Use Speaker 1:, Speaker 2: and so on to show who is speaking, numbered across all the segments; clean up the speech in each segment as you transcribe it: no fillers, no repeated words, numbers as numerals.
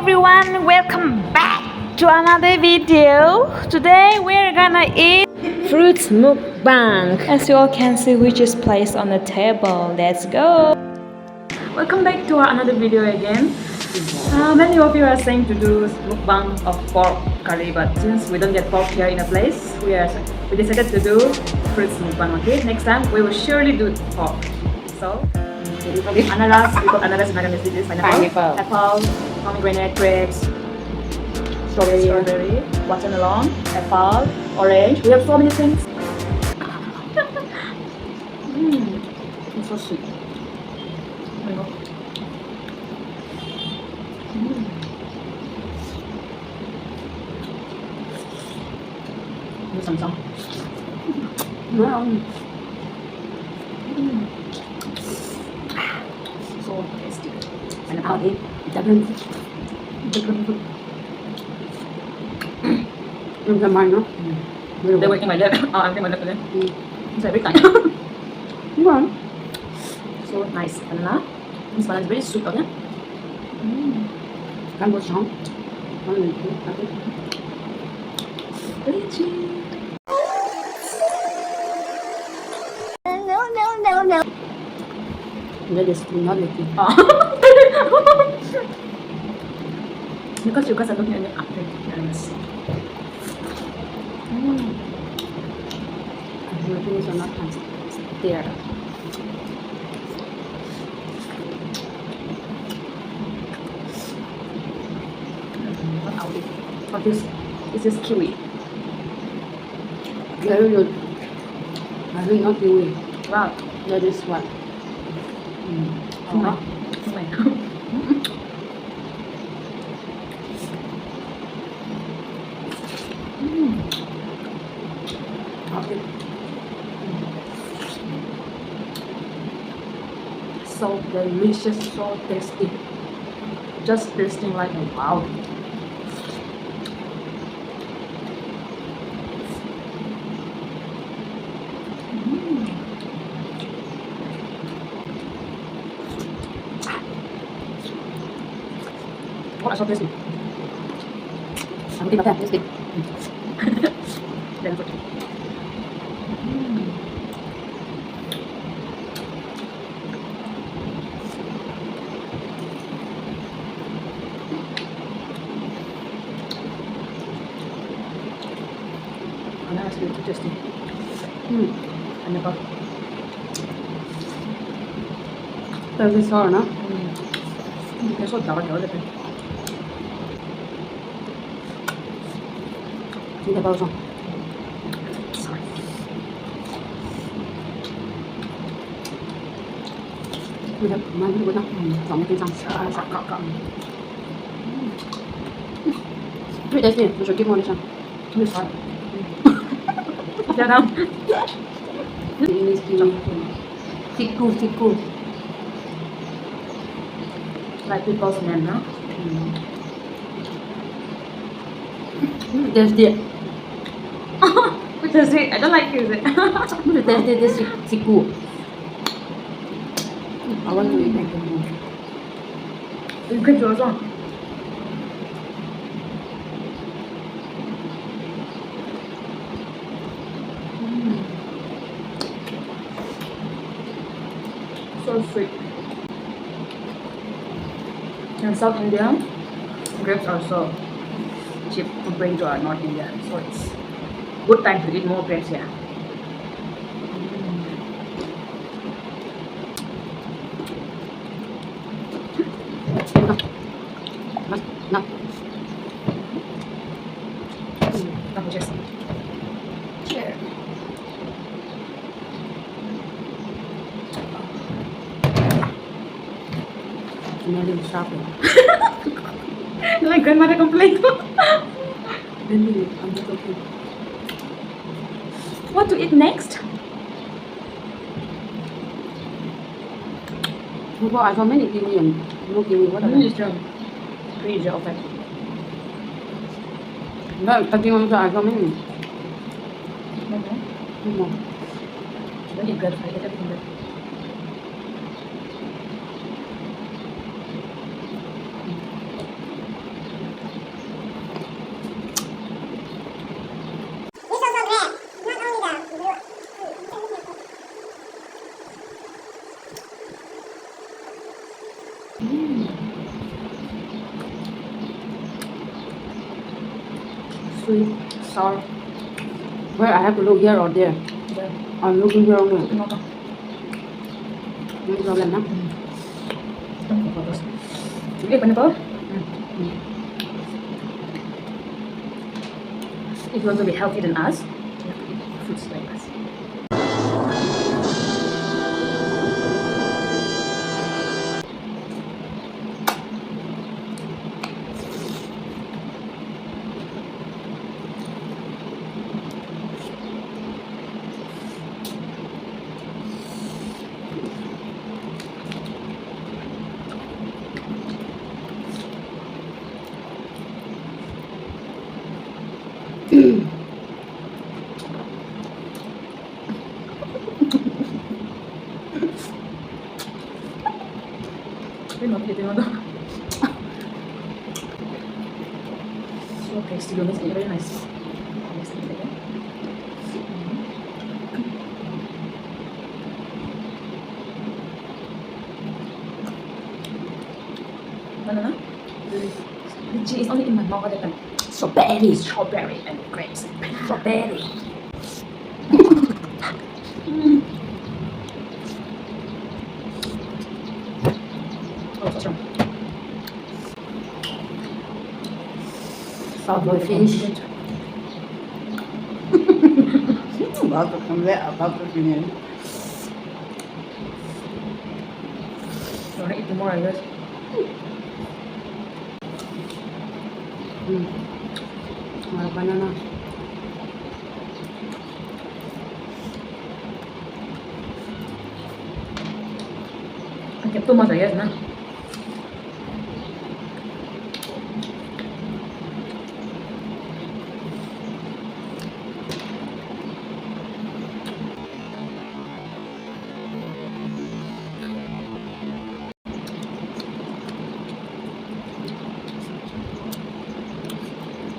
Speaker 1: everyone, welcome back to another video. Today we're gonna eat fruits mukbang. As you all can see, we just placed on the table. Let's go. Welcome back to another video again. Many of you are saying to do mukbang of pork curry, but since we don't get pork here in a place, we decided to do fruits mukbang. Okay, next time we will surely do pork. So ananas, we got ananas in Vietnamese. This is pineapple, apple, pomegranate, grapes, strawberry, watermelon, apple, orange. We have so many things. It's so sweet. Oh my God. Some. So tasty. Pineapple, dragon fruit.
Speaker 2: Yung gamay, no?
Speaker 1: They're working my lip. I'm working my lip today. It's every time.
Speaker 2: Diba?
Speaker 1: So nice. Banana. This banana is very sweet, okay?
Speaker 2: Can go strong.
Speaker 1: Lychee.
Speaker 3: No.
Speaker 2: That is not liquid.
Speaker 1: Because you guys are looking at me after this.
Speaker 2: The things are not there.
Speaker 1: What are we? What is this is kiwi.
Speaker 2: Very good. I think not kiwi.
Speaker 1: Wow.
Speaker 2: That is what?
Speaker 1: Oh my.
Speaker 2: Okay.
Speaker 1: So delicious, so tasty. Just tasting like wow. What so tasty.
Speaker 2: I'm going to this big.
Speaker 1: Then put. That's really tasty. And about
Speaker 2: That is all, no?
Speaker 1: cái sốt đỏ đỏ lên.
Speaker 2: Chúng ta bao xong.
Speaker 1: Sorry.
Speaker 2: Bây giờ mai cũng có nó. Tổng cái răng.
Speaker 1: Cọ.
Speaker 2: Very tasty. We should give more this one.
Speaker 1: Too sorry. Dạ không?
Speaker 2: Ini kiwi. Siku.
Speaker 1: Like people's name, no?
Speaker 2: Tasty.
Speaker 1: Which is it? I don't like it.
Speaker 2: Tasty this siku. I want to eat like more.
Speaker 1: You can choose one. So sweet. In South India, grapes are so cheap compared to North India, so it's good time to eat more grapes here.
Speaker 2: No.
Speaker 1: Cheers.
Speaker 2: Cheers. Smelling sharp.
Speaker 1: My grandmother complained.
Speaker 2: Really, I'm not okay.
Speaker 1: What to eat next?
Speaker 2: Well, I saw many kiwi and no kiwi. What are they?
Speaker 1: Pretty easy, okay.
Speaker 2: No, I think I saw many.
Speaker 1: Okay.
Speaker 2: No more.
Speaker 1: Don't eat grapes, I eat everything good.
Speaker 2: sweet, sour. Where I have to look here or there?
Speaker 1: There.
Speaker 2: I'm looking here only.
Speaker 1: Tingnan ko.
Speaker 2: No problem na.
Speaker 1: Sige, pineapple. If you want to be healthy than us, you have to eat fruits like us. So tasty, guys. Very nice. Let's eat it again. Banana? Lychee is only in my mouth all the time. Strawberry and grapes. Strawberry. Oh, so strong.
Speaker 2: Sour fish.
Speaker 3: Bago kang lea, bago ganyan.
Speaker 1: You wanna eat more, I guess.
Speaker 2: Banana.
Speaker 1: I kept too much, I guess, na.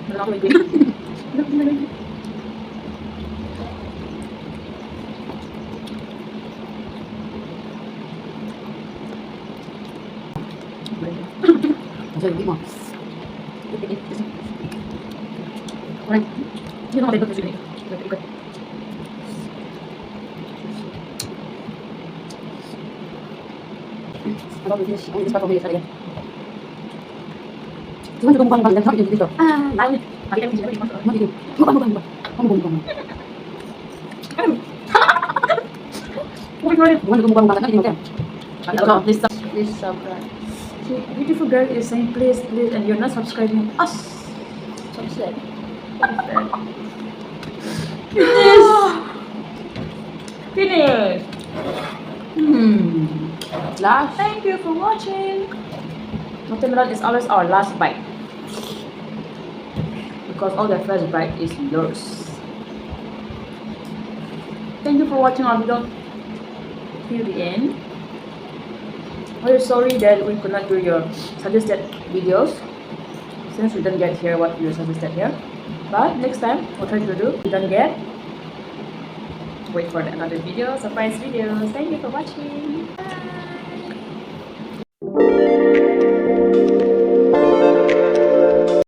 Speaker 1: Wala ako may green.
Speaker 2: Jadi mo.
Speaker 1: Alright. Hindi na ako tayo ikot.
Speaker 2: Ano ba fish? Ang ispat ko may isa rin. Cuman juga mukbang dan sampai dito.
Speaker 1: Ay, makita mo sila.
Speaker 2: Mati. Mukbang. Mukbang. Bukan juga mukbang kan ini kan. Please subscribe.
Speaker 1: See, beautiful girl is saying please, and you're not subscribing us. Subscribe. Finish. Finish.
Speaker 2: Last.
Speaker 1: Thank you for watching. Watermelon is always our last bite because all the first bite is yours. Thank you for watching our video till the end. We're sorry that we could not do your suggested videos since we don't get here what you suggested here. But next time we'll try to do. We don't get. Wait for another video, surprise videos. Thank you for watching. Bye.